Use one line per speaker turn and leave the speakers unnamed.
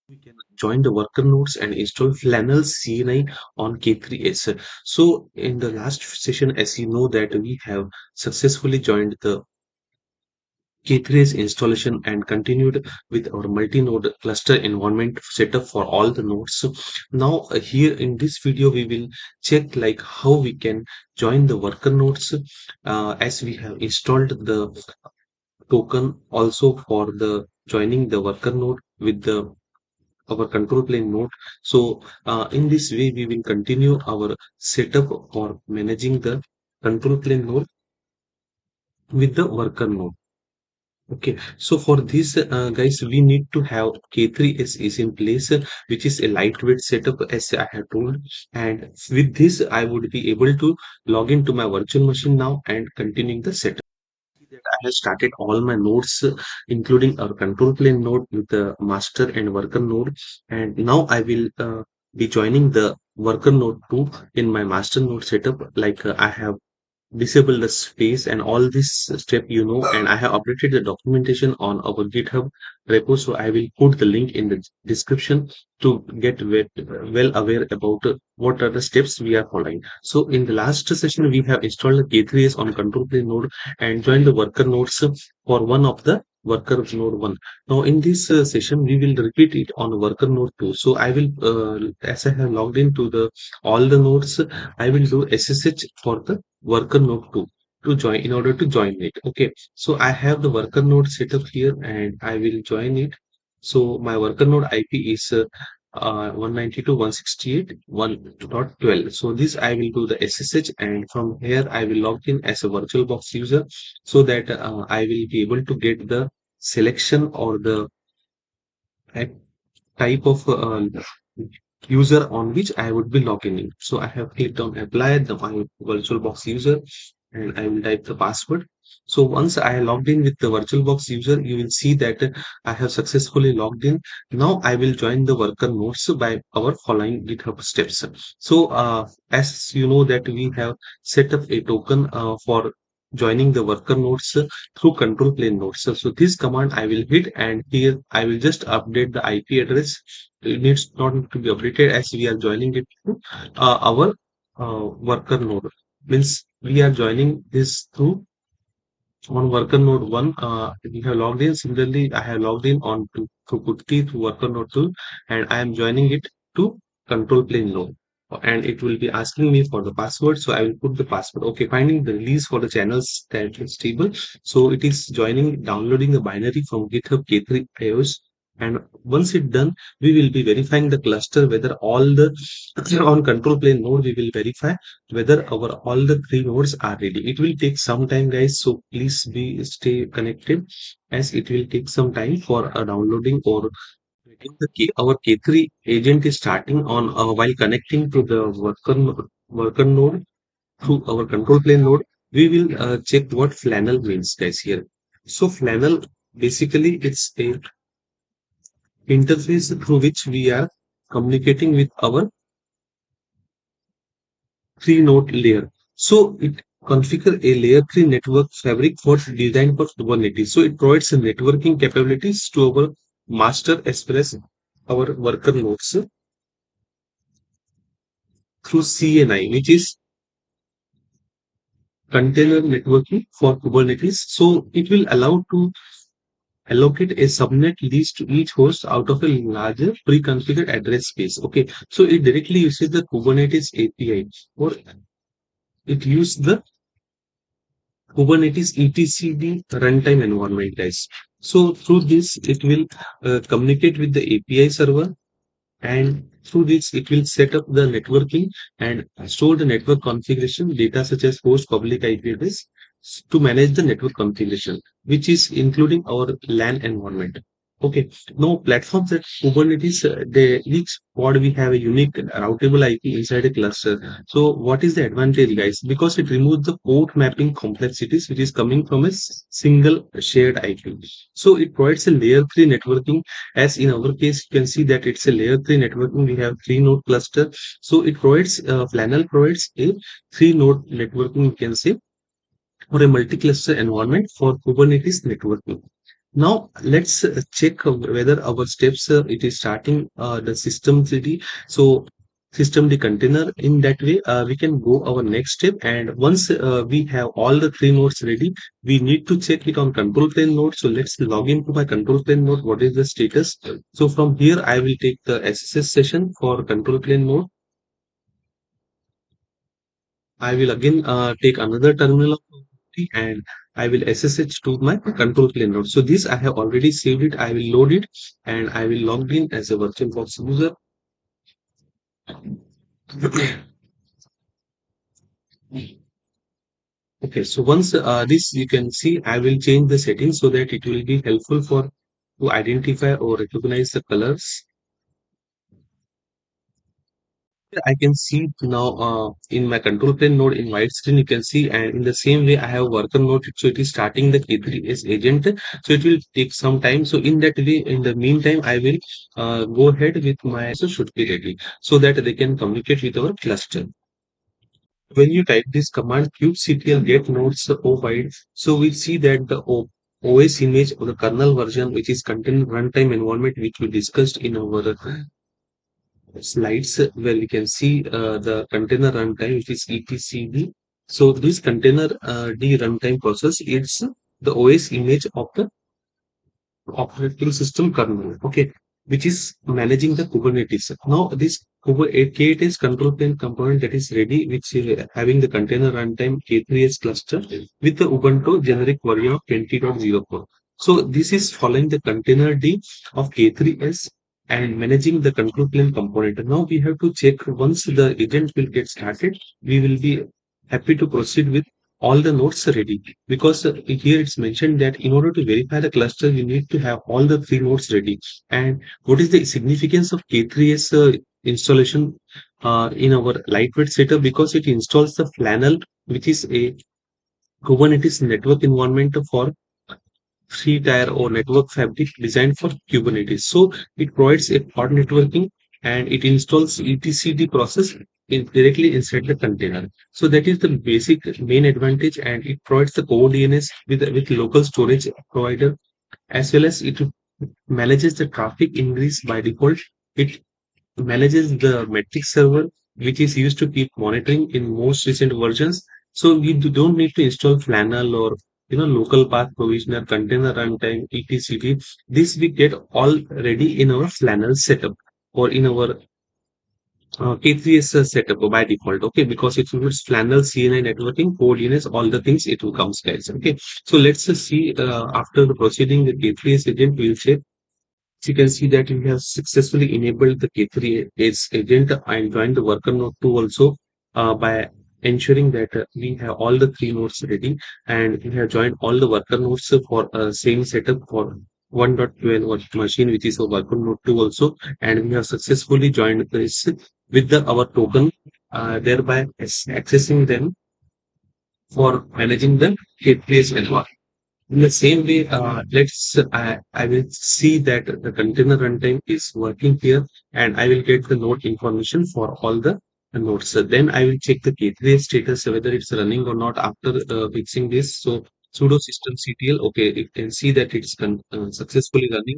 We can join the worker nodes and install Flannel CNI on k3s. So in the last session, as you know that we have successfully joined the k3s installation and continued with our multi-node cluster environment setup for all the nodes. So now here in this video, we will check like how we can join the worker nodes as we have installed the token also for the joining the worker node with the our control plane node. So in this way, we will continue our setup for managing the control plane node with the worker node. Okay, so for this, guys, we need to have k3s is in place, which is a lightweight setup, as I have told. And with this, I would be able to log into my virtual machine now and continuing the setup. That I have started all my nodes, including our control plane node with the master and worker node. And now I will be joining the worker node too in my master node setup. Like I have disable the space and all this step, and I have updated the documentation on our GitHub repo. So I will put the link in the description to get well aware about what are the steps we are following. So in the last session, we have installed the k3s on control plane node and joined the worker nodes for one of the worker node one. Now in this session, we will repeat it on worker node two. So I will, as I have logged into the all the nodes, I will do SSH for the worker node 2 to join in order to join it. Okay, so I have the worker node set up here and I will join it. So my worker node IP is 192.168.1.12. So this I will do the SSH, and from here I will log in as a VirtualBox user so that I will be able to get the selection or the type type of user on which I would be logging in. So I have clicked on apply the my VirtualBox user and I will type the password. So once I logged in with the VirtualBox user, you will see that I have successfully logged in. Now I will join the worker nodes by our following GitHub steps. So as you know that we have set up a token for joining the worker nodes through control plane nodes. So this command I will hit, and here I will just update the IP address. It needs not to be updated as we are joining it to our worker node. Means we are joining this through on worker node 1. We have logged in. Similarly, I have logged in on to through putty through worker node 2, and I am joining it to control plane node. And it will be asking me for the password, so I will put the password. Okay, finding the release for the channels that is stable. So it is joining, downloading the binary from GitHub K3 iOS, and once it's done, we will be verifying the cluster whether all the on control plane node we will verify whether our all the three nodes are ready. It will take some time, guys, so please be stay connected as it will take some time for downloading or getting the our k3 agent is starting on while connecting to the worker node through our control plane node. We will check what flannel means, guys, here. So flannel basically it's a interface through which we are communicating with our three node layer. So it configure a layer 3 network fabric for design for Kubernetes. So it provides a networking capabilities to our master as well as our worker nodes through CNI, which is container networking for Kubernetes. So it will allow to allocate a subnet lease to each host out of a larger pre-configured address space. Okay, so it directly uses the Kubernetes API, or it uses the Kubernetes etcd runtime environment, guys. So through this, it will communicate with the API server, and through this, it will set up the networking and store the network configuration data such as host public IP address to manage the network configuration, which is including our LAN environment. Okay, now platforms that Kubernetes, each pod we have a unique routable IP inside a cluster. So what is the advantage, guys? Because it removes the port mapping complexities which is coming from a single shared IP. So it provides a layer 3 networking. As in our case, you can see that it's a layer 3 networking. We have three node cluster. So it provides, Flannel provides a three node networking, you can say, or a multi-cluster environment for Kubernetes networking. Now let's check whether our steps it is starting the system cd. So system the container. In that way we can go our next step, and once we have all the three nodes ready, we need to check it on control plane node. So let's log into my control plane node. What is the status? So from here I will take the SSH session for control plane node. I will again take another terminal of property, and I will SSH to my control plane node. So this I have already saved it. I will load it, and I will log in as a VirtualBox user. Okay, so once this you can see, I will change the settings so that it will be helpful for to identify or recognize the colors. I can see now in my control plane node in white screen, you can see, and in the same way, I have worker node. So it is starting the K3s agent. So it will take some time. So in that way, in the meantime, I will go ahead with my so should be ready so that they can communicate with our cluster. When you type this command kubectl get nodes wide, so we see that the OS image or the kernel version, which is contained runtime environment, which we discussed in our slides where we can see the container runtime, which is etcd. So this container d runtime process is the OS image of the operating system kernel, okay, which is managing the Kubernetes. Now, this K3s control plane component that is ready, which having the container runtime K3s cluster with the Ubuntu generic version of 20.04. So, this is following the container D of K3s and managing the control plane component. Now, we have to check once the agent will get started, we will be happy to proceed with all the nodes ready, because here it's mentioned that in order to verify the cluster you need to have all the three nodes ready. And what is the significance of K3s installation in our lightweight setup? Because it installs the Flannel, which is a Kubernetes network environment for three tier or network fabric designed for Kubernetes. So it provides a pod networking, and it installs etcd process directly inside the container. So that is the basic main advantage, and it provides the CoreDNS with local storage provider, as well as it manages the traffic increase by default. It manages the metric server, which is used to keep monitoring in most recent versions. So we don't need to install Flannel or local path provisioner, container runtime, etcd. This we get all ready in our Flannel setup or in our K3s setup by default. Okay, because it includes Flannel CNI networking, coordinates, all the things it will comes guys. Okay, so let's see after the proceeding the K3s agent will check. So you can see that we have successfully enabled the K3s agent and joined the worker node 2 also by ensuring that we have all the three nodes ready, and we have joined all the worker nodes for same setup for 1.12 machine, which is a worker node 2 also, and we have successfully joined this with our token, thereby accessing them for managing the K3s environment. In the same way, I will see that the container runtime is working here, and I will get the node information for all the nodes. So then I will check the K3 status, whether it's running or not after fixing this. So sudo systemctl, okay, you can see that it's successfully running.